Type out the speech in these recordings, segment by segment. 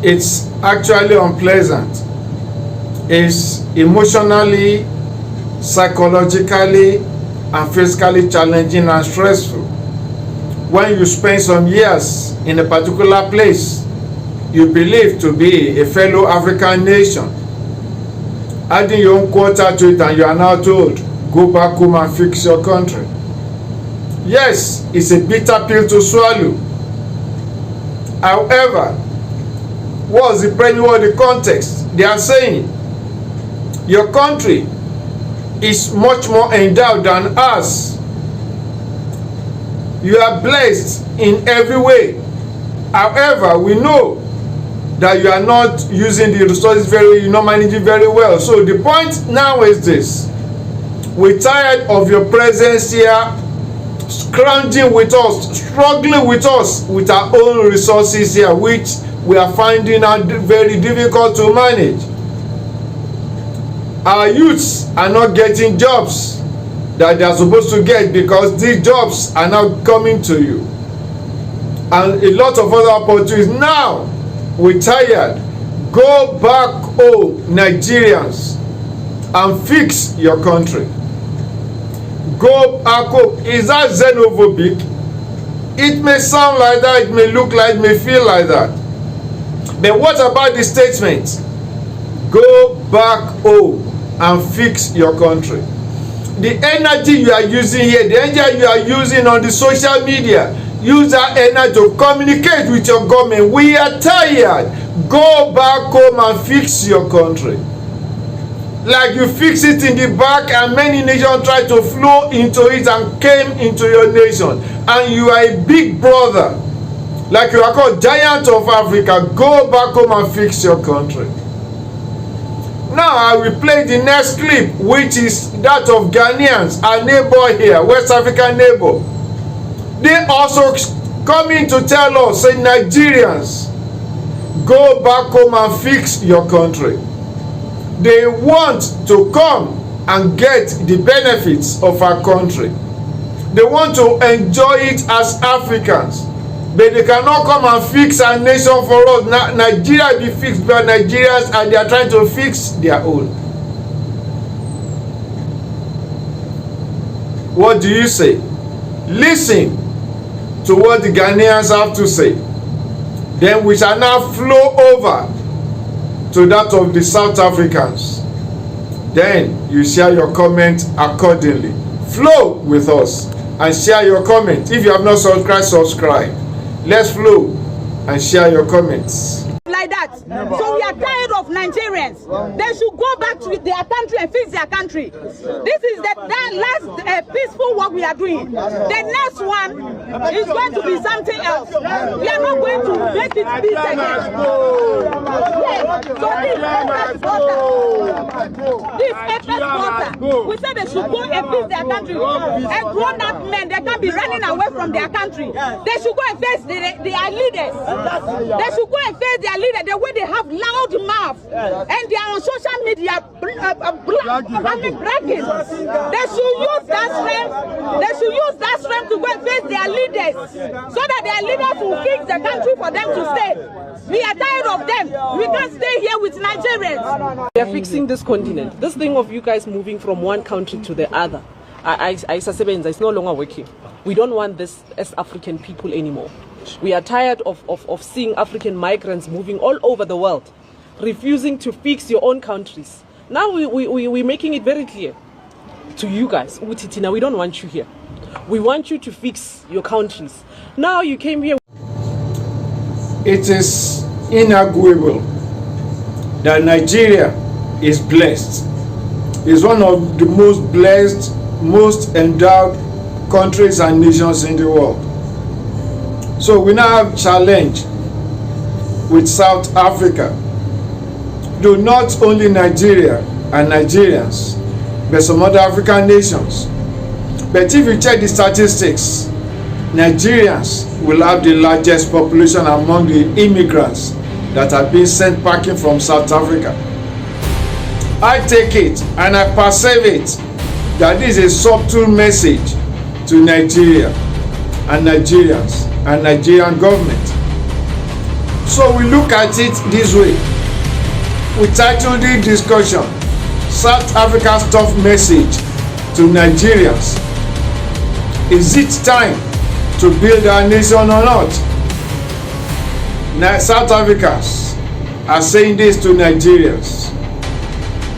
It's actually unpleasant. It's emotionally, psychologically, and physically challenging and stressful. When you spend some years in a particular place you believe to be a fellow African nation, adding your own quota to it, and you are now told, go back home and fix your country. Yes, it's a bitter pill to swallow. However, what's the context? They are saying your country is much more endowed than us. You are blessed in every way. However, we know that you are not using the resources you're not managing very well. So the point now is this: we're tired of your presence here, scrounging with us, struggling with us with our own resources here, which we are finding out very difficult to manage. Our youths are not getting jobs that they are supposed to get because these jobs are now coming to you, and a lot of other opportunities. Now we're tired. Go back home, Nigerians, and fix your country. Go back home. Is that xenophobic? It may sound like that, it may look like, it may feel like that. But what about the statement? Go back home and fix your country. The energy you are using here, the energy you are using on the social media, use that energy to communicate with your government. We are tired. Go back home and fix your country. Like you fix it in the back, and many nations try to flow into it and came into your nation. And you are a big brother, like you are called giant of Africa. Go back home and fix your country. Now I will play the next clip, which is that of Ghanaians, our neighbor here, West African neighbor. They also coming to tell us, say, Nigerians, go back home and fix your country. They want to come and get the benefits of our country. They want to enjoy it as Africans, but they cannot come and fix our nation for us. Nigeria be fixed by Nigerians, and they are trying to fix their own. What do you say? Listen to what the Ghanaians have to say. Then we shall now flow over to that of the South Africans. Then you share your comment accordingly. Flow with us and share your comment. If you have not subscribed, subscribe. Let's flow and share your comments. Like that. So we are tired of Nigerians. They should go back to their country and fix their country. This is that last peaceful work we are doing. The next one is going to be something else. We are not going to make it peace again. Yes. So this FS border, we said they should go and fix their country. And grown-up men, they can't be running away from their country. They should go and face their leaders. They should go and face their leader, the way they have loud mouth, and they are on social media bragging. They should use that strength. They should use that strength to go and face their leaders, so that their leaders will fix the country for them to stay. We are tired of them. We can't stay here with Nigerians. They are fixing this continent. This thing of you guys moving from one country to the other, it's no longer working. We don't want this as African people anymore. We are tired of seeing African migrants moving all over the world, refusing to fix your own countries. Now we're making it very clear to you guys, Utitina, we don't want you here. We want you to fix your countries. Now you came here. It is inarguable that Nigeria is blessed. It's one of the most blessed, most endowed countries and nations in the world. So we now have challenge with South Africa. Do not only Nigeria and Nigerians, but some other African nations. But if you check the statistics, Nigerians will have the largest population among the immigrants that are being sent packing from South Africa. I take it and I perceive it that this is a subtle message to Nigeria and Nigerians and Nigerian government So we look at it this way. We titled the discussion, South Africa's tough message to Nigerians. Is it time to build our nation or not? Now, South Africans are saying this to Nigerians.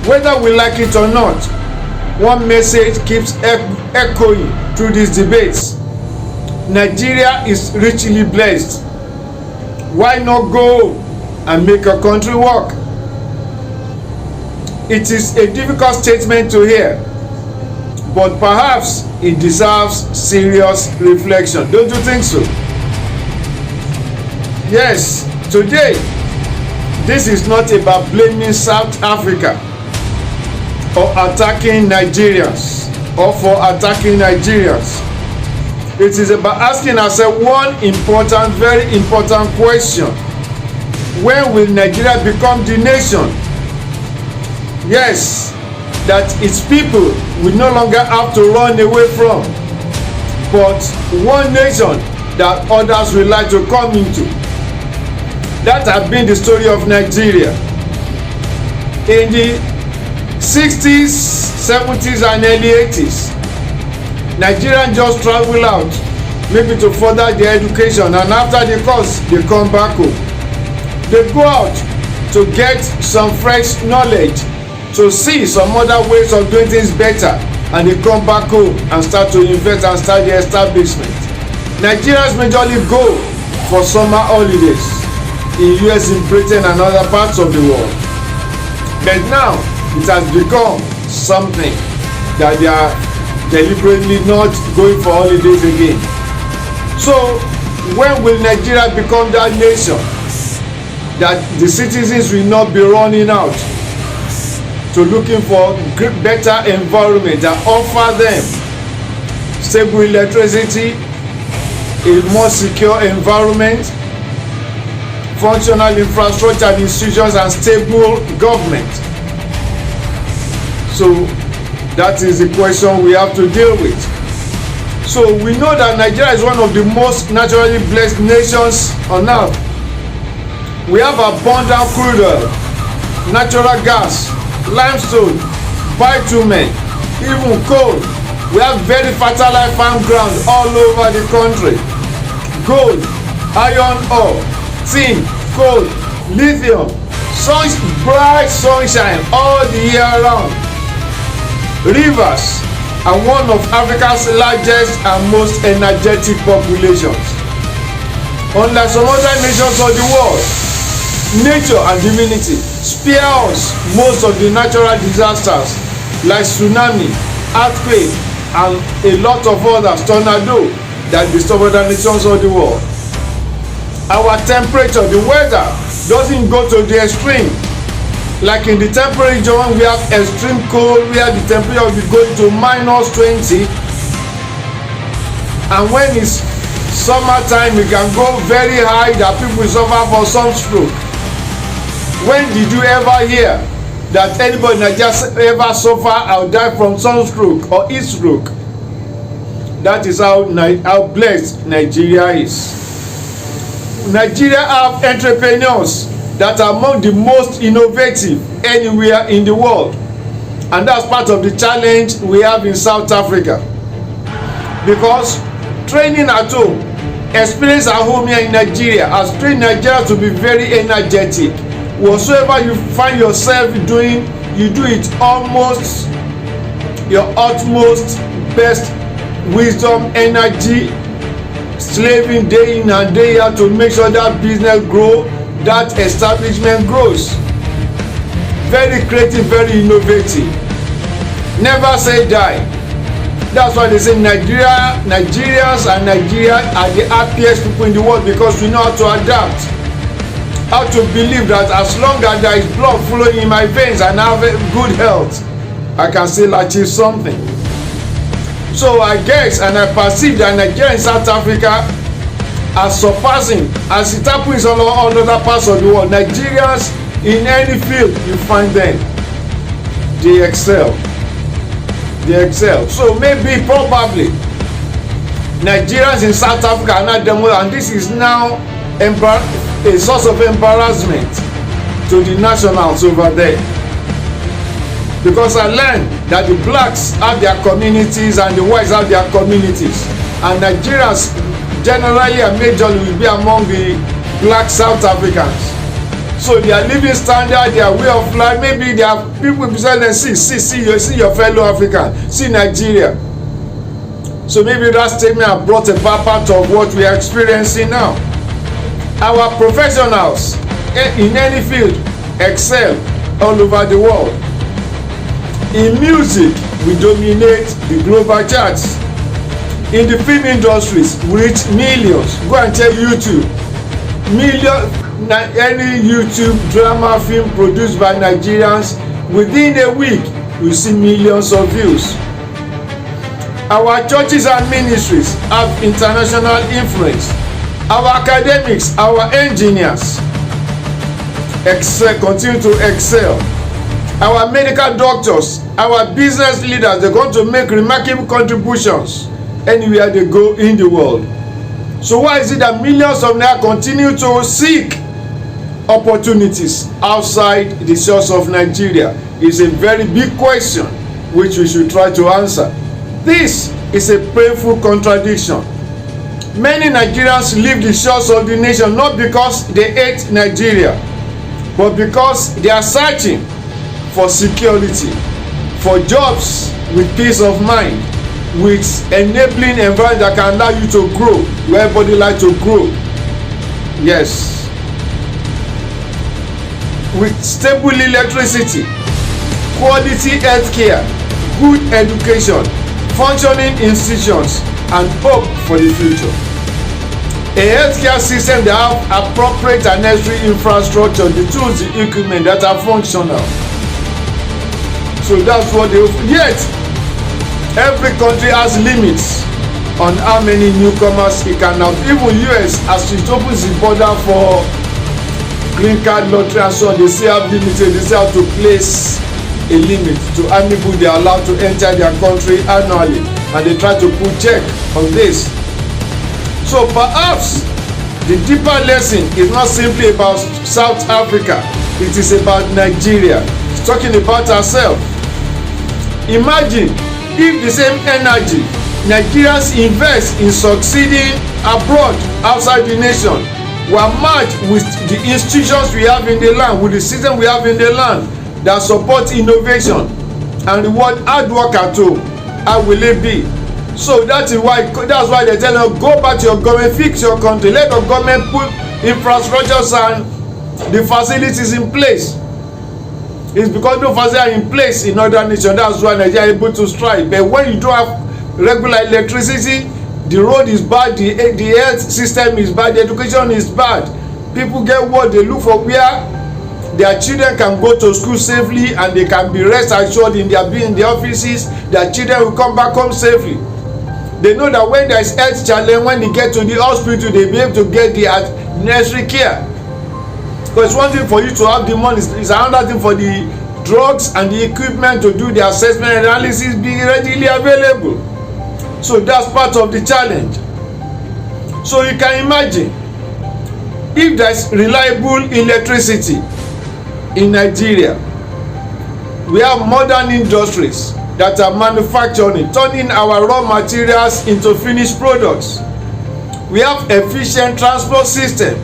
Whether we like it or not, one message keeps echoing through these debates. Nigeria is richly blessed. Why not go and make a country work? It is a difficult statement to hear, but perhaps it deserves serious reflection. Don't you think so? Yes, today, this is not about blaming South Africa or attacking Nigerians or for attacking Nigerians. It is about asking ourselves one important, very important question. When will Nigeria become the nation? Yes, that its people will no longer have to run away from, but one nation that others will like to come into. That has been the story of Nigeria. In the 60s, 70s and early 80s, Nigerians just travel out, maybe to further their education, and after the course, they come back home. They go out to get some fresh knowledge, to see some other ways of doing things better, and they come back home and start to invest and start their establishment. Nigerians majorly go for summer holidays in US, in Britain and other parts of the world. But now it has become something that they are deliberately not going for holidays again. So when will Nigeria become that nation that the citizens will not be running out to looking for better environment that offer them stable electricity, a more secure environment, functional infrastructure and institutions, and stable government? So that is the question we have to deal with. So we know that Nigeria is one of the most naturally blessed nations on earth. We have abundant crude oil, natural gas, limestone, bitumen, even coal. We have very fertile farm ground all over the country. Gold, iron ore, tin, coal, lithium, bright sunshine all the year round. Rivers are one of Africa's largest and most energetic populations. Unlike some other nations of the world, nature and divinity spare us most of the natural disasters like tsunami, earthquake, and a lot of others, tornado, that disturb other nations of the world. Our temperature, the weather, doesn't go to the extreme. Like in the temperate region, we have extreme cold where the temperature will be going to -20, and when it's summertime, it can go very high that people suffer for sunstroke. When did you ever hear that anybody in Nigeria ever suffer or die from sunstroke or heat stroke? That is how blessed Nigeria is. Nigeria have entrepreneurs that are among the most innovative anywhere in the world, and that's part of the challenge we have in South Africa, because training at home, experience at home here in Nigeria has trained Nigerians to be very energetic. Whatsoever you find yourself doing, you do it almost your utmost best wisdom, energy, slaving day in and day out to make sure that business grow, that establishment grows. Very creative, very innovative. Never say die. That's why they say Nigerians and Nigeria are the happiest people in the world, because we know how to adapt, how to believe that as long as there is blood flowing in my veins and I have good health, I can still achieve something. So I guess and I perceive that Nigeria and South Africa are surpassing, as it happens all other parts of the world. Nigerians, in any field you find them, they excel. They excel. So maybe, probably, Nigerians in South Africa are not demo, and this is now a source of embarrassment to the nationals over there. Because I learned that the blacks have their communities and the whites have their communities. And Nigerians generally and majorly will be among the black South Africans. So their living standard, their way of life, maybe there are people beside them, see your fellow African, see Nigeria. So maybe that statement has brought a part of what we are experiencing now. Our professionals in any field excel all over the world. In music, we dominate the global charts. In the film industries, we reach millions. Go and check YouTube. Any YouTube drama film produced by Nigerians, within a week, we see millions of views. Our churches and ministries have international influence. Our academics, our engineers continue to excel. Our medical doctors, our business leaders, they're going to make remarkable contributions anywhere they go in the world. So why is it that millions of Nigerians continue to seek opportunities outside the shores of Nigeria? It's a very big question which we should try to answer. This is a painful contradiction. Many Nigerians leave the shores of the nation not because they hate Nigeria, but because they are searching for security, for jobs with peace of mind, with enabling environment that can allow you to grow where everybody like to grow. Yes. With stable electricity, quality healthcare, good education, functioning institutions, and hope for the future. A healthcare system that have appropriate and necessary infrastructure, the tools, the equipment that are functional. So that's what they offer. Yet, every country has limits on how many newcomers it can have. Even US, as it opens the border for green card lottery and so on, they still have limited. They still have to place a limit to how many people they are allowed to enter their country annually, and they try to put check on this. So perhaps the deeper lesson is not simply about South Africa, it is about Nigeria. It's talking about ourselves. Imagine if the same energy Nigerians invest in succeeding abroad, outside the nation, were matched with the institutions we have in the land, with the system we have in the land that support innovation and reward hard work at home. How will it be? So that's why they tell you, go back to your government, fix your country, let the government put infrastructures and the facilities in place. It's because those facilities are in place in other nations. That's why Nigeria is able to strive. But when you don't have regular electricity, the road is bad, the health system is bad, the education is bad. People get what they look for, where their children can go to school safely and they can be rest assured in their offices. Their children will come back home safely. They know that when there is health challenge, when they get to the hospital, they be able to get the necessary care. Because one thing for you to have the money is another thing for the drugs and the equipment to do the assessment and analysis being readily available. So that's part of the challenge. So you can imagine if there's reliable electricity in Nigeria, we have modern industries that are manufacturing, turning our raw materials into finished products. We have efficient transport system.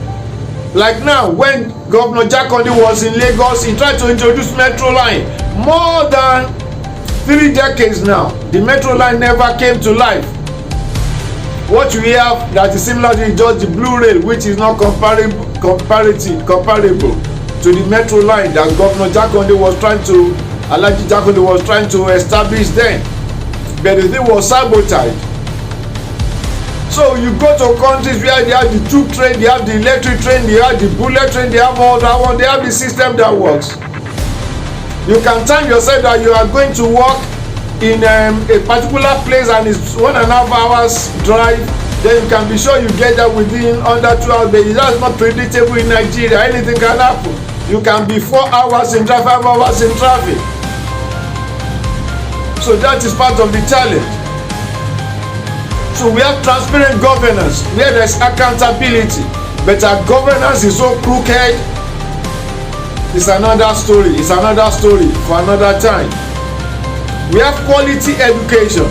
Like now, when Governor Jakande was in Lagos, he tried to introduce metro line. More than 3 decades now, the metro line never came to life. What we have that is similar to just the blue rail, which is not comparable to the metro line that Governor Jakande was trying to, Alhaji Jakande was trying to establish then. But the thing was sabotaged. So you go to countries where they have the tube train, they have the electric train, they have the bullet train, they have all that one, they have the system that works. You can time yourself that you are going to work in a particular place and it's 1.5 hours drive, then you can be sure you get there within under 2 hours. But that's not predictable in Nigeria. Anything can happen. You can be 4 hours in traffic, 5 hours in traffic. So that is part of the challenge. So we have transparent governance where there's accountability. but our governance is so crooked. It's another story. It's another story for another time. We have quality education.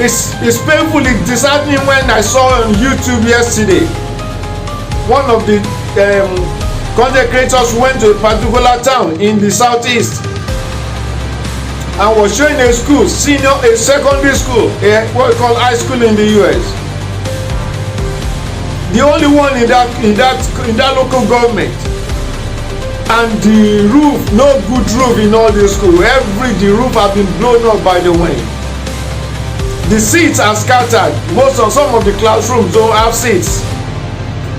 It's painful, it's disheartening when I saw on YouTube yesterday one of the content creators went to a particular town in the southeast and was showing a school, a secondary school, what we call high school in the US. The only one in that local government, and the roof, no good roof in all the school. The roof has been blown up by the wind. The seats are scattered. Some of the classrooms don't have seats.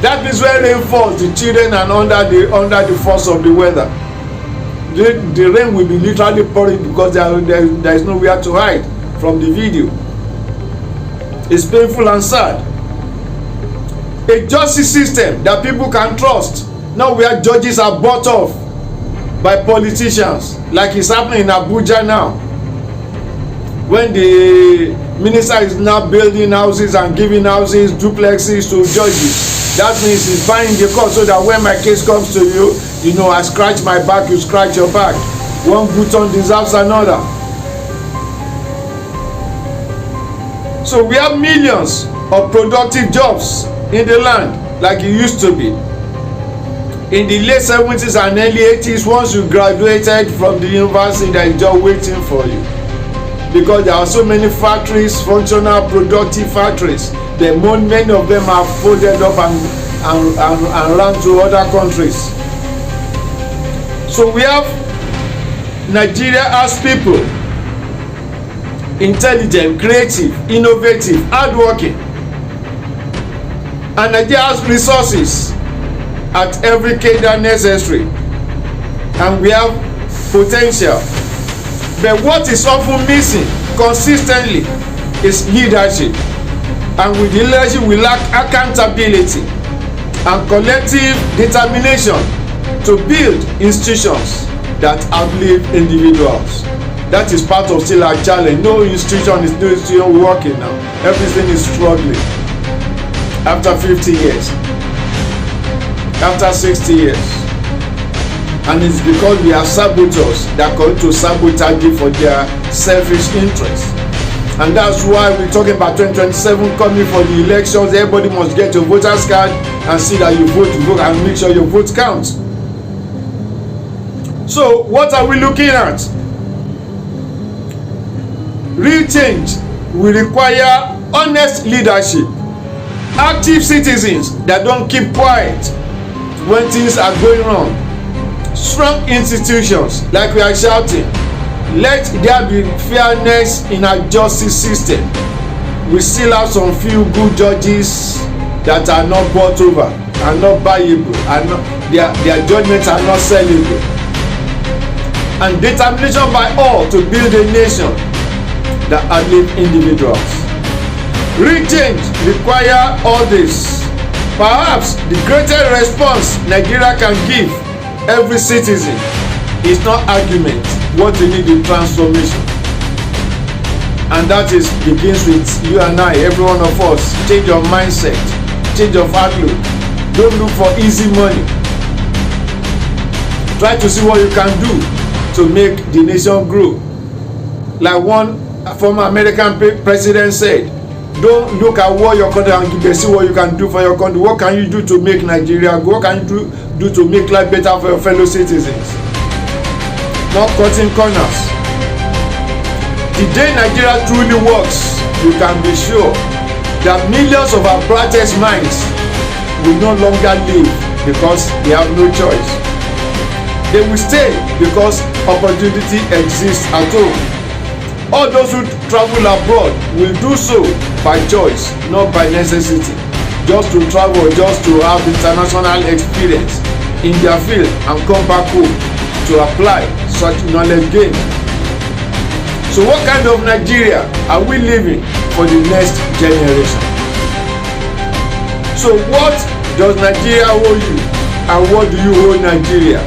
That means when rain falls, the children are under the force of the weather. The rain will be literally pouring because there is nowhere to hide from the video. It's painful and sad. A justice system that people can trust. Now where judges are bought off by politicians, like it's happening in Abuja now, when the minister is now building houses and giving houses, duplexes to judges. That means he's buying the court so that when my case comes to you, I scratch my back, you scratch your back. One good turn deserves another. So we have millions of productive jobs in the land like it used to be. In the late 70s and early 80s, once you graduated from the university, there is job waiting for you. Because there are so many factories, functional, productive factories. Many of them are folded up and run to other countries. So we have Nigeria as people, intelligent, creative, innovative, hardworking. And Nigeria has resources at every cadre necessary. And we have potential. But what is often missing consistently is leadership. And with the leadership, we lack accountability and collective determination to build institutions that outlive individuals. That is part of still our challenge. No institution is working now. Everything is struggling. After 50 years, after 60 years. And it's because we have saboteurs that come to sabotage you for their selfish interests. And that's why we're talking about 2027 coming for the elections. Everybody must get your voter's card and see that you vote and make sure your vote counts. So what are we looking at? Real change will require honest leadership, active citizens that don't keep quiet when things are going wrong, strong institutions like we are shouting. Let there be fairness in our justice system. We still have some few good judges that are not bought over, are not buyable, their judgments are not sellable. And determination by all to build a nation that outlive individuals. Real change require all this. Perhaps the greatest response Nigeria can give every citizen is not argument. What we need is transformation. And that begins with you and I, every one of us. Change your mindset, change your outlook. Don't look for easy money. Try to see what you can do to make the nation grow. Like one former American president said, don't look at what your country can do, see what you can do for your country. What can you do to make Nigeria grow? What can you do to make life better for your fellow citizens? Not cutting corners. The day Nigeria truly works, you can be sure that millions of our brightest minds will no longer live because they have no choice. They will stay because opportunity exists at home. All those who travel abroad will do so by choice, not by necessity. Just to travel, just to have international experience in their field and come back home to apply such knowledge gain. So what kind of Nigeria are we living for the next generation? So what does Nigeria owe you and what do you owe Nigeria?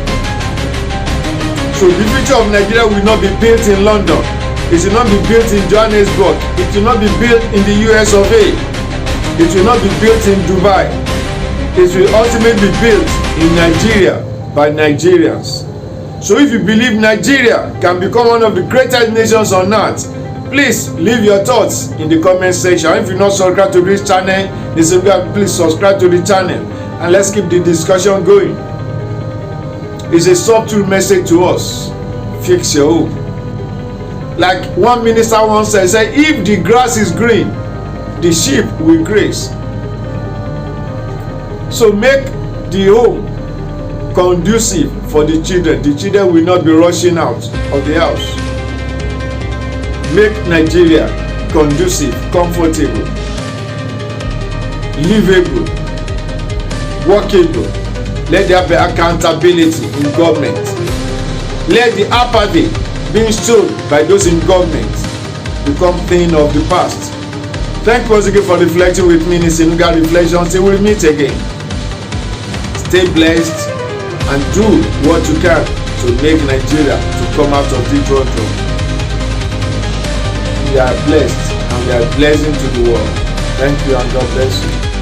So the future of Nigeria will not be built in London. It will not be built in Johannesburg. It will not be built in the US of A. It will not be built in Dubai. it will ultimately be built in Nigeria by Nigerians. So if you believe Nigeria can become one of the greatest nations on earth, please leave your thoughts in the comment section. If you're not subscribed to this channel, please subscribe to the channel and let's keep the discussion going. It's a subtle message to us. Fix your home. Like one minister once said, if the grass is green, the sheep will graze. So make the home conducive for the children. The children will not be rushing out of the house. Make Nigeria conducive, comfortable, livable, workable. Let there be accountability in government. Let the apathy being shown by those in government become thing of the past. Thank you once again for reflecting with me in Senuga Reflections. Till we meet again. Stay blessed and do what you can to make Nigeria to come out of the drought. We are blessed and we are a blessing to the world. Thank you and God bless you.